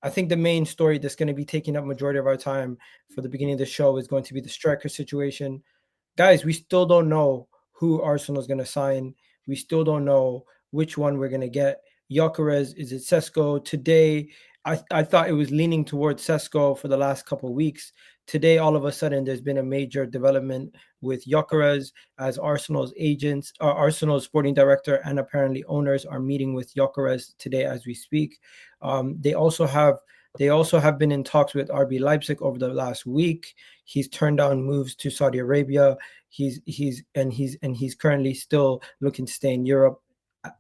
I think the main story that's going to be taking up majority of our time for the beginning of the show is going to be the striker situation. Guys, we still don't know who Arsenal is going to sign. We still don't know which one we're going to get. Gyokeres, is it Sesko? Today, I thought it was leaning towards Sesko for the last couple of weeks. Today, all of a sudden, there's been a major development with Gyokeres as Arsenal's agents, Arsenal's sporting director, and apparently owners are meeting with Gyokeres today as we speak. They also have been in talks with RB Leipzig over the last week. He's turned down moves to Saudi Arabia. He's currently still looking to stay in Europe,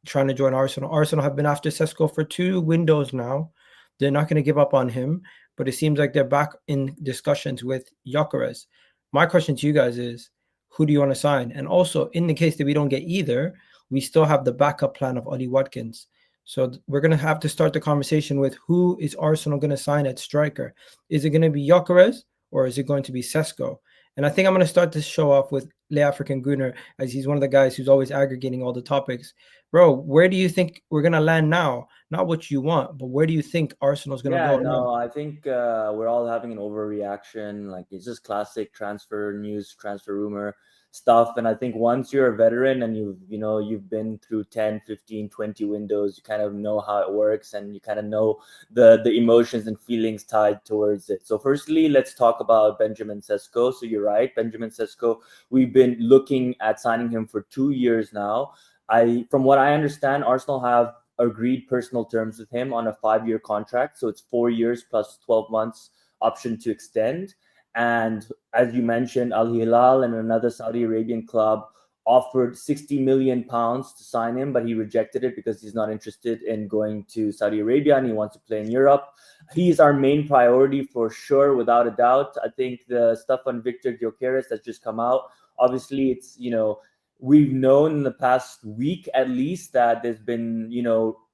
trying to join Arsenal. Arsenal have been after Sesko for 2 windows now. They're not going to give up on him, but it seems like they're back in discussions with Gyokeres. My question to you guys is, who do you want to sign? And also, in the case that we don't get either, we still have the backup plan of Ollie Watkins. So we're going to have to start the conversation with who is Arsenal going to sign at striker? Is it going to be Gyokeres or is it going to be Sesko? And I think I'm going to start this show off with Le African Gunner, as he's one of the guys who's always aggregating all the topics. Bro, where do you think we're going to land now? Not what you want, but where do you think Arsenal's going to go? No, I think we're all having an overreaction. Like, it's just classic transfer news, transfer rumor stuff. And I think once you're a veteran and you've been through 10, 15, 20 windows, you kind of know how it works and you kind of know the emotions and feelings tied towards it. So firstly, let's talk about Benjamin Sesko. So you're right, Benjamin Sesko, we've been looking at signing him for 2 years now. From what I understand, Arsenal have agreed personal terms with him on a 5-year contract. So it's 4 years plus 12 months option to extend. And as you mentioned, Al Hilal and another Saudi Arabian club offered 60 million pounds to sign him, but he rejected it because he's not interested in going to Saudi Arabia and he wants to play in Europe. He's our main priority for sure, without a doubt. I think the stuff on Viktor Gyokeres that's just come out, obviously it's, we've known in the past week at least that there's been,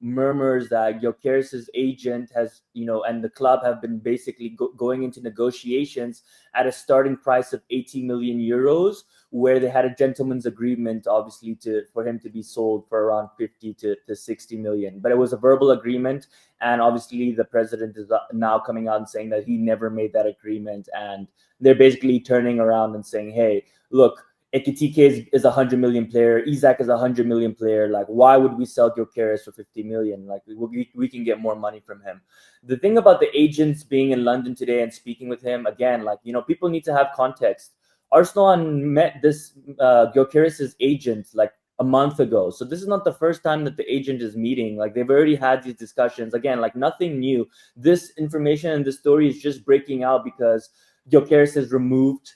murmurs that Gyokeres' agent has, and the club have been basically going into negotiations at a starting price of 80 million euros, where they had a gentleman's agreement, obviously, for him to be sold for around 50 to 60 million. But it was a verbal agreement. And obviously the president is now coming out and saying that he never made that agreement. And they're basically turning around and saying, hey, look, Ekitike is a 100 million player. Isak is a 100 million player. Like, why would we sell Gyokeres for 50 million? Like, we can get more money from him. The thing about the agents being in London today and speaking with him, again, like, people need to have context. Arsenal met this Gyokeres' agent like a month ago. So this is not the first time that the agent is meeting. Like, they've already had these discussions. Again, like, nothing new. This information and this story is just breaking out because Gyokeres has removed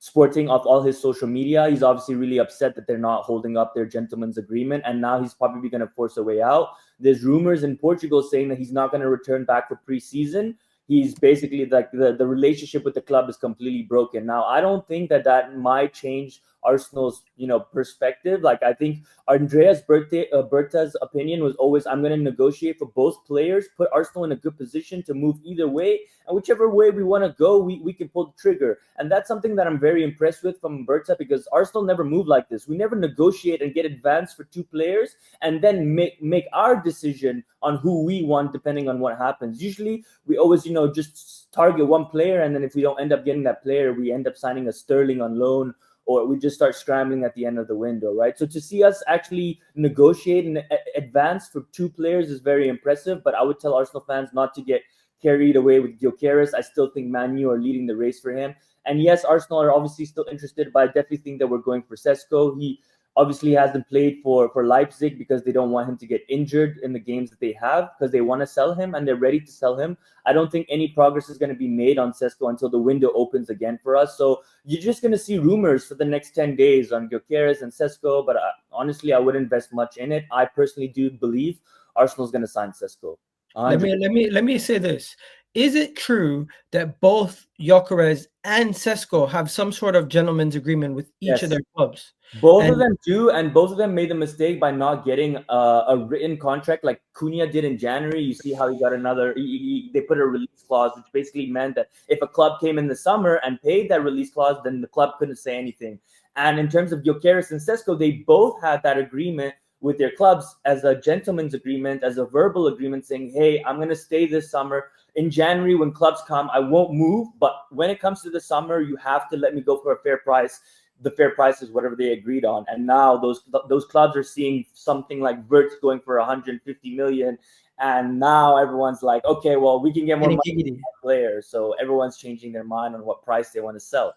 Sporting off all his social media. He's obviously really upset that they're not holding up their gentleman's agreement, and now he's probably going to force a way out. There's rumors in Portugal saying that he's not going to return back for pre-season. He's basically like the relationship with the club is completely broken. Now, I don't think that might change Arsenal's perspective. Like, I think Andreas Berta's opinion was always, I'm going to negotiate for both players, put Arsenal in a good position to move either way, and whichever way we want to go, we can pull the trigger. And that's something that I'm very impressed with from Berta, because Arsenal never moved like this. We never negotiate and get advanced for 2 players and then make our decision on who we want depending on what happens. Usually we always just target one player, and then if we don't end up getting that player, we end up signing a Sterling on loan, or we just start scrambling at the end of the window, right? So to see us actually negotiate and advance for 2 players is very impressive, but I would tell Arsenal fans not to get carried away with Gyokeres. I still think Man U are leading the race for him. And yes, Arsenal are obviously still interested, but I definitely think that we're going for Sesko. He obviously hasn't played for Leipzig because they don't want him to get injured in the games that they have, because they want to sell him and they're ready to sell him. I don't think any progress is going to be made on Sesko until the window opens again for us. So you're just going to see rumors for the next 10 days on Gyokeres and Sesko, but honestly, I wouldn't invest much in it. I personally do believe Arsenal's going to sign Sesko. Let me say this. Is it true that both Gyokeres and Sesko have some sort of gentleman's agreement with each of their clubs? Both of them do, and both of them made the mistake by not getting a written contract like Cunha did in January. You see how he got another. They put a release clause, which basically meant that if a club came in the summer and paid that release clause, then the club couldn't say anything. And in terms of Gyokeres and Sesko, they both had that agreement with their clubs as a gentleman's agreement, as a verbal agreement, saying, hey, I'm going to stay this summer. In January, when clubs come, I won't move. But when it comes to the summer, you have to let me go for a fair price. The fair price is whatever they agreed on. And now those clubs are seeing something like Vert going for 150 million. And now everyone's like, okay, well, we can get more money from players. So everyone's changing their mind on what price they want to sell.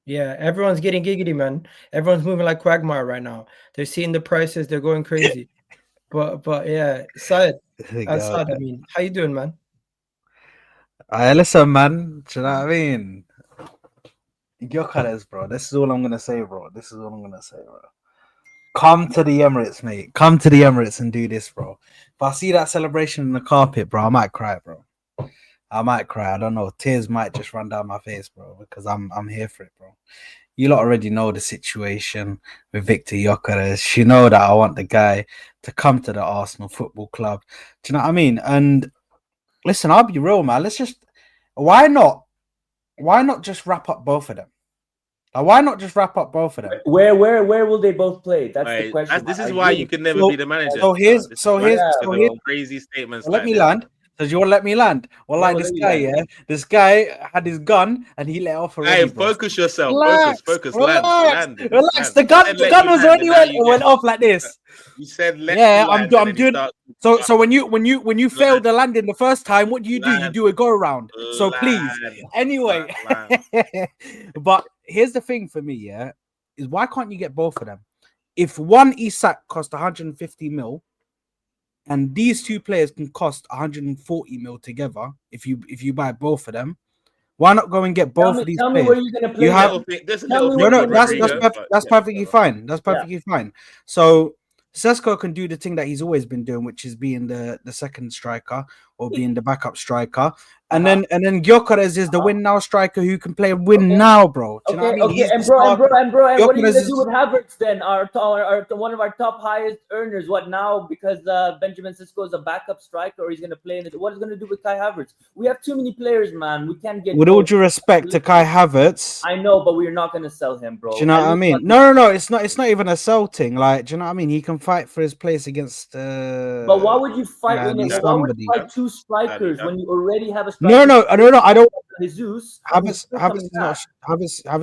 Yeah, everyone's getting giggity, man. Everyone's moving like Quagmire right now. They're seeing the prices, they're going crazy. But yeah, Saad, I mean, how you doing, man? Listen, man. Do you know what I mean? Gyokeres, bro. This is all I'm gonna say, bro. Come to the Emirates, mate. Come to the Emirates and do this, bro. If I see that celebration in the carpet, bro, I might cry, bro. I might cry. I don't know. Tears might just run down my face, bro, because I'm here for it, bro. You lot already know the situation with Viktor Gyokeres. You know that I want the guy to come to the Arsenal Football Club. Do you know what I mean? And listen, I'll be real, man. Why not just wrap up both of them? Why not just wrap up both of them? Where will they both play? That's the question. This is why you can never be the manager. So here's crazy statements. Let me land. Does you want to let me land? Well, like this guy, yeah. This guy had his gun and he let off already. Hey, focus yourself. Focus. Relax. Land. The gun was already went off like this. You said I'm doing. So when you failed the landing the first time, what do? You do a go around. So please, anyway. But here's the thing for me, yeah, is why can't you get both of them? If one Isak cost 150 mil, and these two players can cost 140 mil together, if you buy both of them, why not go and get both of these players? Tell me where you're gonna play. That's perfectly fine. That's perfectly fine. So Sesko can do the thing that he's always been doing, which is being the second striker or being the backup striker. And then Gyokeres is the win now striker who can play win now, bro. Do you know what I mean? And bro, and what are you gonna do with Havertz then? Our one of our top highest earners. What now? Because Benjamin Sesko is a backup striker, or he's gonna play in it. What is gonna do with Kai Havertz? We have too many players, man. We can't get. With all due respect to Kai Havertz, I know, but we're not gonna sell him, bro. Do you know what I mean? No. It's not even a sell thing. Like, do you know what I mean? He can fight for his place against. But why would you fight why would you fight two strikers when you already have a striker? No. I don't. Jesus. Havertz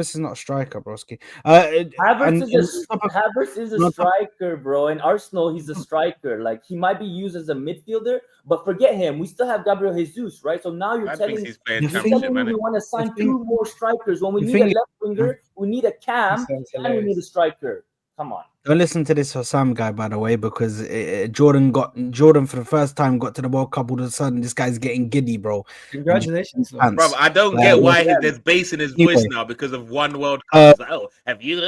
is not a striker, broski. Havertz is a striker, bro. In Arsenal, he's a striker. Like, he might be used as a midfielder, but forget him. We still have Gabriel Jesus, right? So now you're telling me we want to sign two more strikers when we need a left winger, we need a cam, and we need a striker. Come on. Don't listen to this Sam guy, by the way, because Jordan for the first time got to the World Cup. All of a sudden, this guy's getting giddy, bro. Congratulations, bro. I don't get why there's bass in his voice now because of one World Cup. Have you?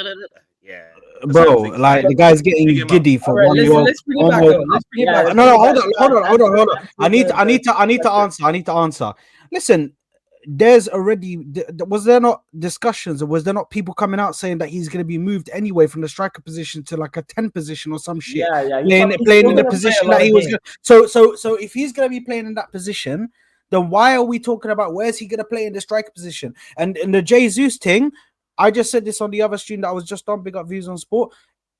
Yeah, bro. Like the guy's getting giddy for one World. Let's bring it back. Let's bring it back. No, hold on. I need to answer. Listen. There's already was there not discussions or was there not people coming out saying that he's going to be moved anyway from the striker position to like a 10 position or some shit? Playing in the position that he was. So if he's going to be playing in that position, then why are we talking about where's he going to play in the striker position? And in the Jesus thing, I just said this on the other stream that I was just on. Big up Views on Sport,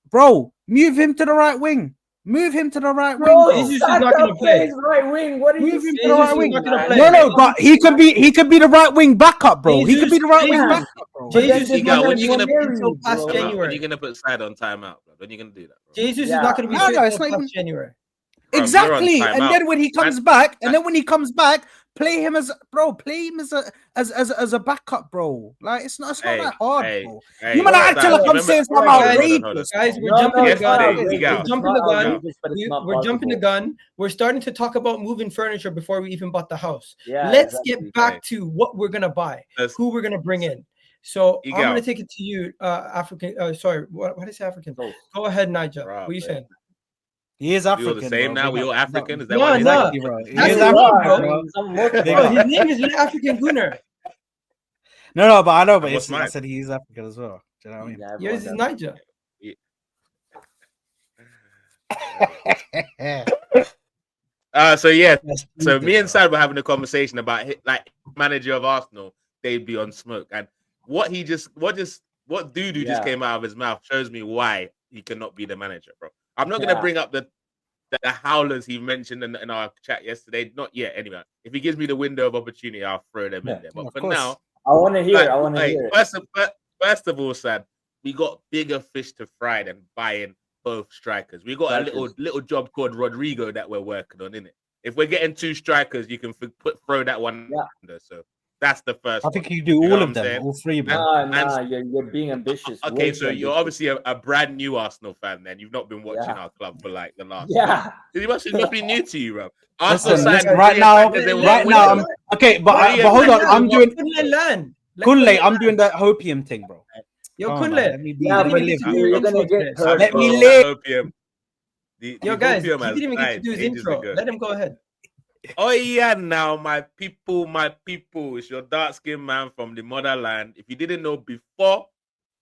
bro. Move him to the right wing. Move him to the right wing. Bro. Jesus is not going to play right wing. What are you saying? No, but he could be the right wing backup, bro. He could be the right wing backup, bro. When are you gonna put Side on timeout, bro? When are you gonna do that, bro? Jesus is not going to be fit until past January. Exactly, and then when he comes back, play him as a backup, bro. Like it's not that hard, bro. You might act like I'm saying something outrageous. Guys, we're jumping the gun. We're jumping the gun. We're starting to talk about moving furniture before we even bought the house. Let's get back to what we're gonna buy, who we're gonna bring in. So I'm gonna take it to you, African. Sorry, what is African? Go ahead, Niger. What are you saying? He is African. We're the same now. We all African. Is that what exactly, bro? He is African, bro. His name is African Gunner. No, but I know. But I said he's African as well. Do you know what I mean? Yours is Niger. So me and Sad were having a conversation about like manager of Arsenal. They'd be on smoke, and what Dudu just came out of his mouth shows me why he cannot be the manager, bro. I'm not going to bring up the howlers he mentioned in our chat yesterday. Not yet, anyway. If he gives me the window of opportunity, I'll throw them in there. But for now, I want to hear. I want to hear. First of all, Sad, we got bigger fish to fry than buying both strikers. We got a little job called Rodrigo that we're working on, innit? If we're getting 2 strikers, you can throw that one under. So that's the first. I think you do all of them, all 3 of them. Nah, you're being ambitious. Okay, so you're obviously a brand new Arsenal fan. Then you've not been watching our club for like the last. Yeah, it must be new to you, bro. Listen, right now, okay, but hold on, I'm doing Kunle. I'm doing that hopium thing, bro. Yo, Kunle. You're gonna get hurt. Let me live. Yo, guys, he didn't even get to do his intro. Let him go ahead. Oh yeah, now my people, it's your dark-skinned man from the motherland. If you didn't know before,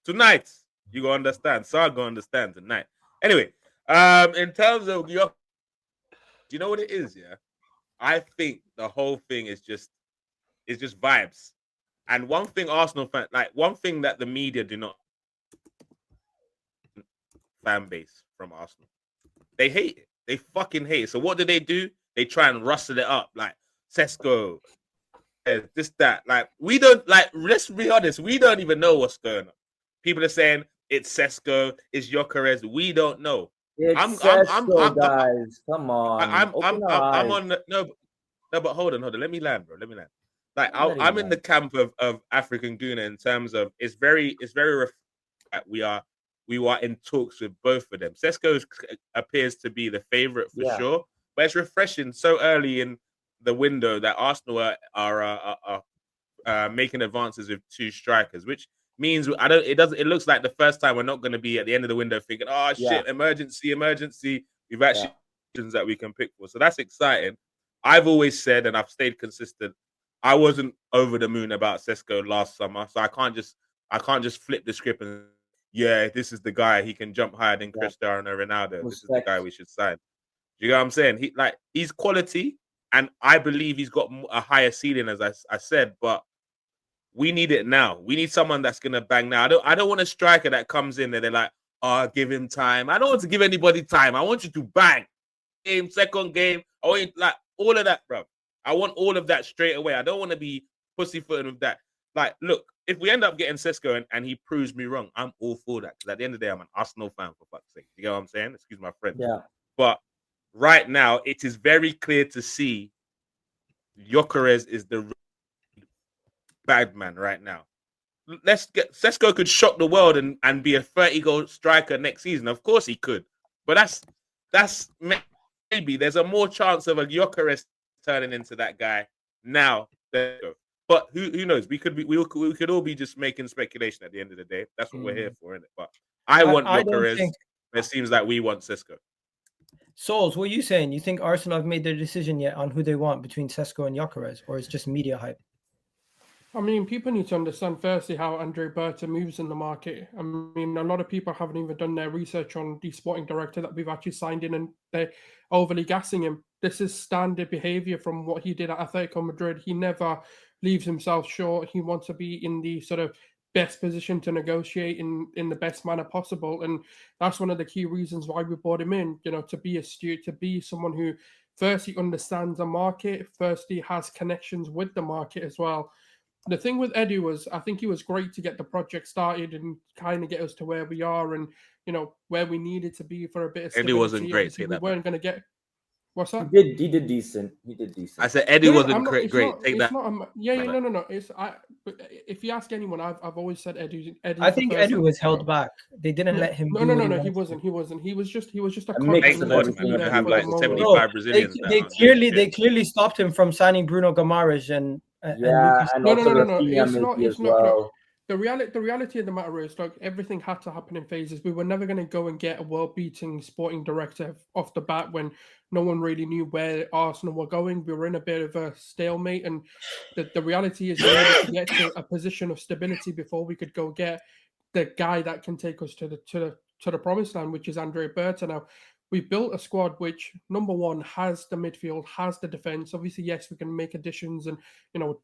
tonight you gonna understand. So I'm gonna understand tonight. Anyway, in terms of do you know what it is? Yeah, I think the whole thing is just vibes. And one thing Arsenal fan, one thing that the media do not fan base from Arsenal, they hate it. They fucking hate it. So what do? They try and rustle it up like Sesko, this, that. Like, we don't, let's be honest, we don't even know what's going on. People are saying it's Sesko, it's Gyokeres. We don't know. It's Sesko, guys. Come on. I'm on no, but hold on. Let me land, bro. Like, I'm in the camp of African Guna in terms of it's very we are in talks with both of them. Sesko appears to be the favorite for sure. But it's refreshing so early in the window that Arsenal are making advances with 2 strikers, which means it looks like the first time we're not going to be at the end of the window thinking, oh shit, emergency. We've actually options that we can pick for. So that's exciting. I've always said, and I've stayed consistent, I wasn't over the moon about Sesko last summer. So I can't just flip the script and this is the guy, he can jump higher than Cristiano Ronaldo. This is the guy we should sign. You know what I'm saying? He's quality, and I believe he's got a higher ceiling, as I said. But we need it now. We need someone that's gonna bang now. I don't want a striker that comes in and they're like, "Oh, give him time." I don't want to give anybody time. I want you to bang. Second game. I want you, all of that, bro. I want all of that straight away. I don't want to be pussyfooting with that. Like, look, if we end up getting Sesko and he proves me wrong, I'm all for that. Because at the end of the day, I'm an Arsenal fan, for fuck's sake. You know what I'm saying? Excuse my French. Yeah. But right now, it is very clear to see Gyokeres is the bad man right now. Sesko could shock the world and be a 30-goal striker next season. Of course he could. But that's maybe there's a more chance of a Gyokeres turning into that guy now. But who knows? We could all be just making speculation at the end of the day. That's what we're here for, isn't it? But I want Gyokeres. It seems like we want Sesko. Souls, what are you saying? You think Arsenal have made their decision yet on who they want between Sesko and Gyokeres, or it's just media hype? I mean, people need to understand firstly how Andre Berta moves in the market. I mean, a lot of people haven't even done their research on the sporting director that we've actually signed in, and they're overly gassing him. This is standard behavior from what he did at Atletico Madrid. He never leaves himself short. He wants to be in the sort of best position to negotiate in the best manner possible. And that's one of the key reasons why we brought him in, to be astute, to be someone who firstly understands the market, firstly has connections with the market as well. The thing with Edu was, I think he was great to get the project started and kind of get us to where we are and, where we needed to be for a bit of stability. Edu wasn't great. We weren't going to get... What's that? He did decent. I said Edu wasn't great. Take that. No. If you ask anyone, I've always said Edu. I think Edu was held back. They didn't let him. No. He wasn't. He was just a mix of everything. Have like 75 Brazilians. They clearly stopped him from signing Bruno Guimaraes and no. It's not. The reality of the matter is, everything had to happen in phases. We were never going to go and get a world-beating sporting director off the bat when no one really knew where Arsenal were going. We were in a bit of a stalemate, and the reality is we needed to get to a position of stability before we could go get the guy that can take us to the promised land, which is Andre Berta. Now, we built a squad which, number one, has the midfield, has the defense. Obviously, yes, we can make additions and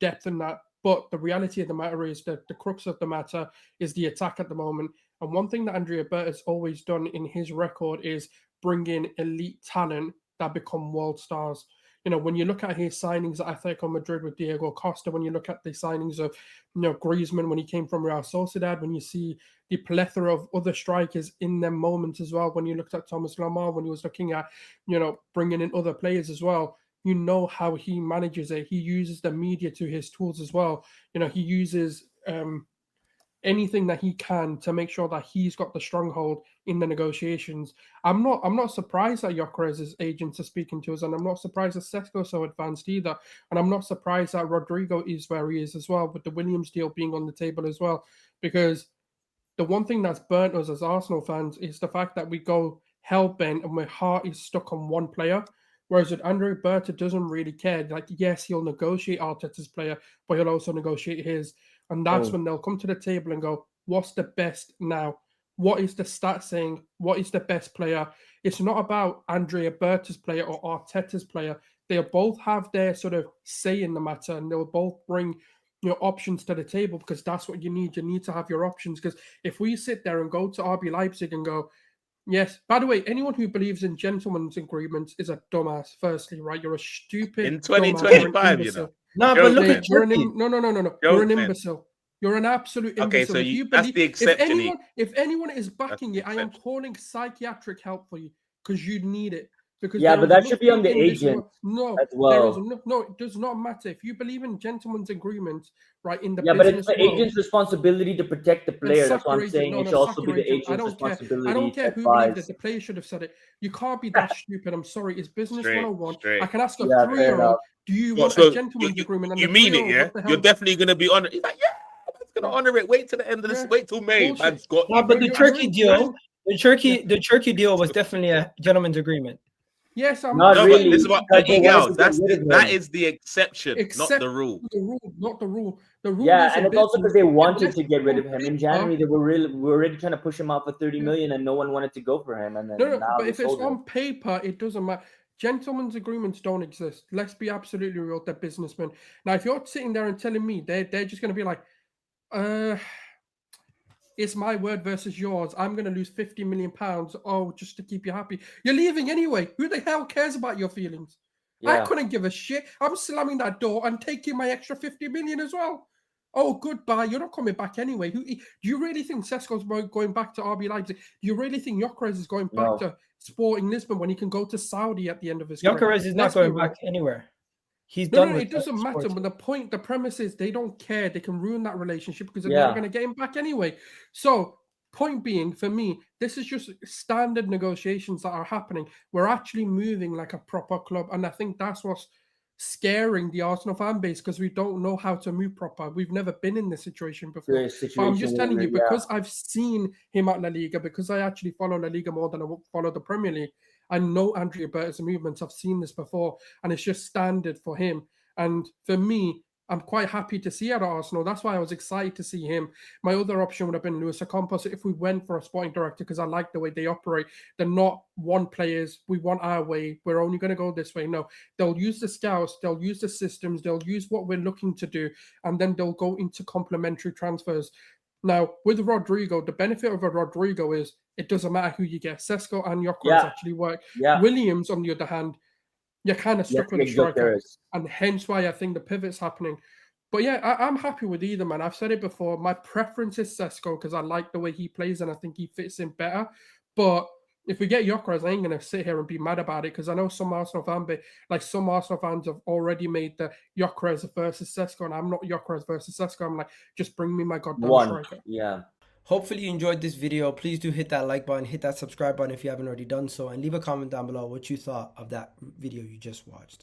depth in that. But the reality of the matter is that the crux of the matter is the attack at the moment. And one thing that Andrea Berta has always done in his record is bring in elite talent that become world stars. You know, when you look at his signings at Atletico Madrid with Diego Costa, when you look at the signings of, you know, Griezmann when he came from Real Sociedad, when you see the plethora of other strikers in them moments as well, when you looked at Thomas Lemar, when he was looking at, you know, bringing in other players as well, you know how he manages it. He uses the media to his tools as well. You know, he uses anything that he can to make sure that he's got the stronghold in the negotiations. I'm not surprised that Gyokeres' agents are speaking to us, and I'm not surprised that Sesko's so advanced either. And I'm not surprised that Rodrigo is where he is as well, with the Williams deal being on the table as well. Because the one thing that's burnt us as Arsenal fans is the fact that we go hell-bent and my heart is stuck on one player. Whereas with Andre Berta doesn't really care. Like, yes, he'll negotiate Arteta's player, but he'll also negotiate his. And that's when they'll come to the table and go, what's the best now? What is the stat saying? What is the best player? It's not about Andrea Berta's player or Arteta's player. They'll both have their sort of say in the matter, and they'll both bring your options to the table, because that's what you need. You need to have your options, because if we sit there and go to RB Leipzig and go, yes, by the way, anyone who believes in gentlemen's agreements is a dumbass, firstly, right? You're a stupid in dumbass, 2025, you know. No, but look at you're Turkey. no. You're an imbecile. You're an absolute imbecile. Okay, so if you that's believe, the exception. if anyone is backing the it, I am exception. calling psychiatric help for you, because you need it. Because Yeah, there but is that should be on the nothing in this agent world- No, as there is well. no. It does not matter if you believe in gentlemen's agreements, right? In the Yeah, but business it's the world, agent's responsibility to protect the then player. suck That's what your I'm agent. saying. No, It no, should suck also be your the agent. I agent's don't care. responsibility I don't care to who believed it. advise. The player should have said it. You can't be that stupid. I'm sorry. It's business Straight, 101. straight. I can ask a Yeah, fair 3-year-old, enough. do you What, want so a gentleman's agreement? And you the mean it, 3-year-old, yeah? what the hell? You're definitely going to be on it. He's like, yeah, man's going to honor it. Wait till the end of this. Yeah. Wait till May. Bullshit. Man's got No, you. but the You're Turkey in- deal, the Turkey deal was definitely a gentleman's agreement. Yes, I'm Not No, really. but this is what because they wanted Egal. to get rid of That him. is the exception, not Except the rule. the rule, not the rule. The rule Yeah, is and a it's also because business. they wanted Unless to get rid of him. In paper- January, they were already trying to push him out for 30 Yeah. million, and no one wanted to go for him. And then No, now but they if it's sold him. on paper, it doesn't matter. Gentlemen's agreements don't exist. Let's be absolutely real. They're businessmen. Now, if you're sitting there and telling me they're just going to be like, it's my word versus yours. I'm going to lose £50 million. Oh, just to keep you happy. You're leaving anyway. Who the hell cares about your feelings? I Yeah. couldn't give a shit. I'm slamming that door and taking my extra 50 million as well. Oh, goodbye. You're not coming back anyway. Do you really think Sesko's going back to RB Leipzig? Do you really think Gyokeres is going back No. to Sporting Lisbon when he can go to Saudi at the end of his career? Gyokeres is not Let's be going real. back anywhere. He's No, done with it doesn't matter. sports. But the premise is they don't care. They can ruin that relationship because they're Yeah. never going to get him back anyway. So, point being, for me, this is just standard negotiations that are happening. We're actually moving like a proper club, and I think that's what's scaring the Arsenal fan base, because we don't know how to move proper. We've never been in this situation before. The But situation I'm just telling you, where, yeah. because I've seen him at La Liga, because I actually follow La Liga more than I follow the Premier League. I know Andrea Berta's movements. I've seen this before, and it's just standard for him. And for me, I'm quite happy to see at Arsenal. That's why I was excited to see him. My other option would have been Luis Ocampos if we went for a sporting director, because I like the way they operate. They're not one players. We want our way. We're only going to go this way. No, they'll use the scouts. They'll use the systems. They'll use what we're looking to do. And then they'll go into complementary transfers. Now, with Rodrigo, the benefit of a Rodrigo is it doesn't matter who you get. Sesko and Gyokeres actually work. Yeah. Williams, on the other hand, you're kind of stuck with a striker. Gyokeres. And hence why I think the pivot's happening. But yeah, I'm happy with either, man. I've said it before. My preference is Sesko because I like the way he plays and I think he fits in better. But if we get Gyokeres, I ain't going to sit here and be mad about it, because I know some Arsenal fans have already made the Gyokeres versus Sesko, and I'm not Gyokeres versus Sesko. I'm like, just bring me my goddamn striker. Yeah. Hopefully you enjoyed this video. Please do hit that like button, hit that subscribe button if you haven't already done so, and leave a comment down below what you thought of that video you just watched.